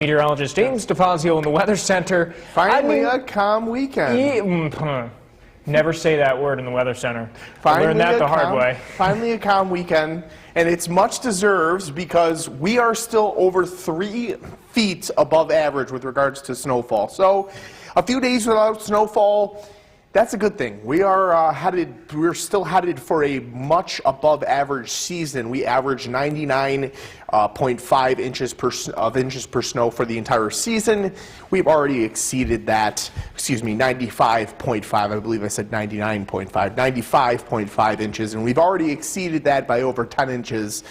Meteorologist James DeFazio in the Weather Center. Finally, a calm weekend. Never say that word in the Weather Center. I learned that the hard way. Finally, a calm weekend, and it's much deserved because we are still over 3 feet above average with regards to snowfall. So, a few days without snowfall. That's a good thing. We're still headed for a much above average season. We averaged 99.5 inches per snow for the entire season. We've already exceeded that, 95.5, I believe I said 99.5, 95.5 inches, and we've already exceeded that by over 10 inches.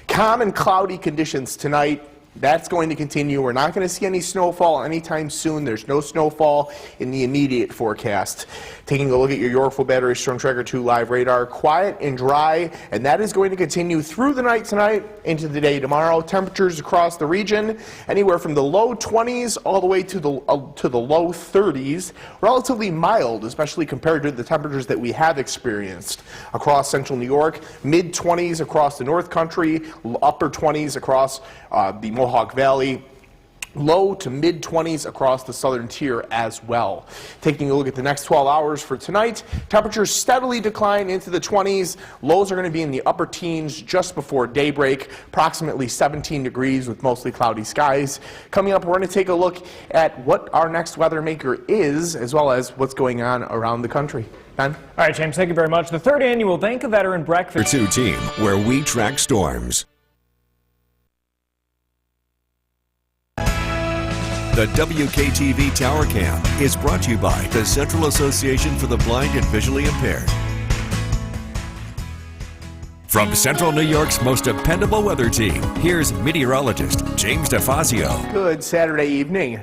Calm and cloudy conditions tonight. That's going to continue. We're not going to see any snowfall anytime soon. There's no snowfall in the immediate forecast. Taking a look at your Yorkville Battery Storm Tracker 2 live radar, quiet and dry, and that is going to continue through the night tonight into the day tomorrow. Temperatures across the region anywhere from the low 20s all the way to the low 30s. Relatively mild, especially compared to the temperatures that we have experienced across central New York. Mid 20s across the North Country, upper 20s across the Mohawk Valley. Low to mid 20s across the southern tier as well. Taking a look at the next 12 hours for tonight, temperatures steadily decline into the 20s. Lows are going to be in the upper teens just before daybreak, approximately 17 degrees with mostly cloudy skies. Coming up, we're going to take a look at what our next weather maker is, as well as what's going on around the country. Ben? All right, James, thank you very much. The third annual Bank of Veteran Breakfast 2 team, where we track storms. The WKTV Tower Cam is brought to you by the Central Association for the Blind and Visually Impaired. From Central New York's most dependable weather team, here's meteorologist James DeFazio. Good Saturday evening.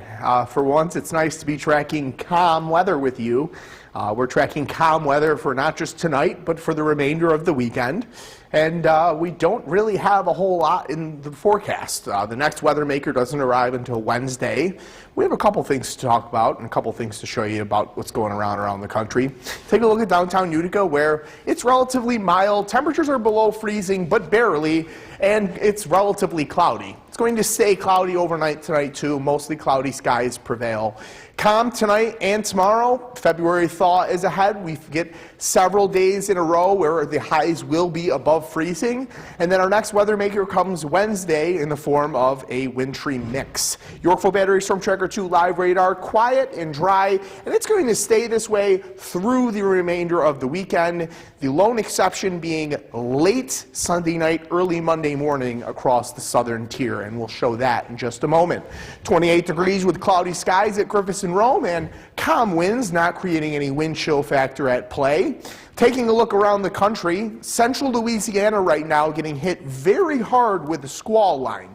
For once, it's nice to be tracking calm weather with you. We're tracking calm weather for not just tonight, but for the remainder of the weekend. And we don't really have a whole lot in the forecast. The next weather maker doesn't arrive until Wednesday. We have a couple things to talk about and a couple things to show you about what's going around the country. Take a look at downtown Utica, where it's relatively mild. Temperatures are below freezing, but barely, and it's relatively cloudy. It's going to stay cloudy overnight tonight, too. Mostly cloudy skies prevail. Calm tonight and tomorrow. February thaw is ahead. We get several days in a row where the highs will be above freezing. And then our next weather maker comes Wednesday in the form of a wintry mix. Yorkville Battery Storm Tracker 2 live radar, quiet and dry, and it's going to stay this way through the remainder of the weekend. The lone exception being late Sunday night, early Monday morning across the southern tier, and we'll show that in just a moment. 28 degrees with cloudy skies at Griffiths and Rome, and calm winds, not creating any wind chill factor at play. Taking a look around the country, central Louisiana right now getting hit very hard with the squall line.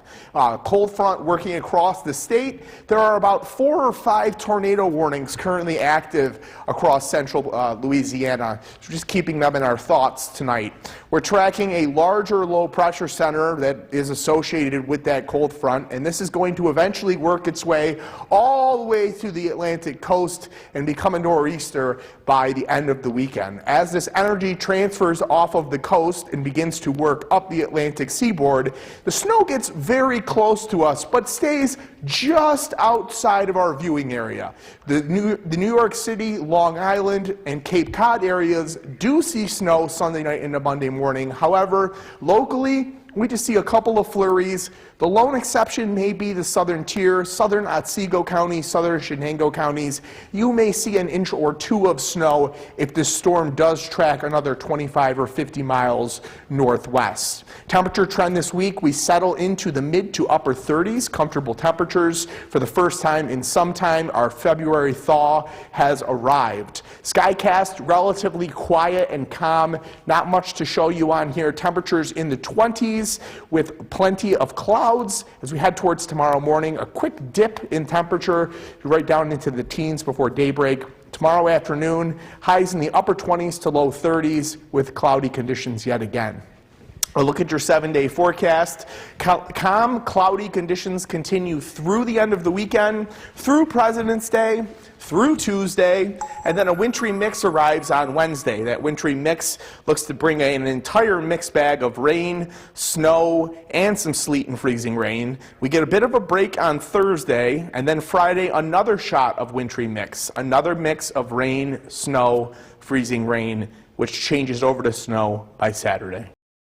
Cold front working across the state. There are about 4 or 5 tornado warnings currently active across central Louisiana. So just keeping them in our thoughts tonight. We're tracking a larger low pressure center that is associated with that cold front, and this is going to eventually work its way all the way through the Atlantic coast and become a nor'easter by the end of the weekend. As this energy transfers off of the coast and begins to work up the Atlantic seaboard, the snow gets very close to us, but stays just outside of our viewing area. The New York City, Long Island, and Cape Cod areas do see snow Sunday night into Monday morning. However, locally, we just see a couple of flurries. The lone exception may be the southern tier, southern Otsego County, southern Shenango counties. You may see an inch or 2 of snow if this storm does track another 25 or 50 miles northwest. Temperature trend this week, we settle into the mid to upper 30s, comfortable temperatures. For the first time in some time, our February thaw has arrived. Skycast, relatively quiet and calm. Not much to show you on here. Temperatures in the 20s with plenty of clouds. As we head towards tomorrow morning, a quick dip in temperature right down into the teens before daybreak. Tomorrow afternoon, highs in the upper 20s to low 30s with cloudy conditions yet again. A look at your 7-day forecast. Calm, cloudy conditions continue through the end of the weekend, through President's Day, through Tuesday, and then a wintry mix arrives on Wednesday. That wintry mix looks to bring an entire mixed bag of rain, snow, and some sleet and freezing rain. We get a bit of a break on Thursday, and then Friday, another shot of wintry mix. Another mix of rain, snow, freezing rain, which changes over to snow by Saturday.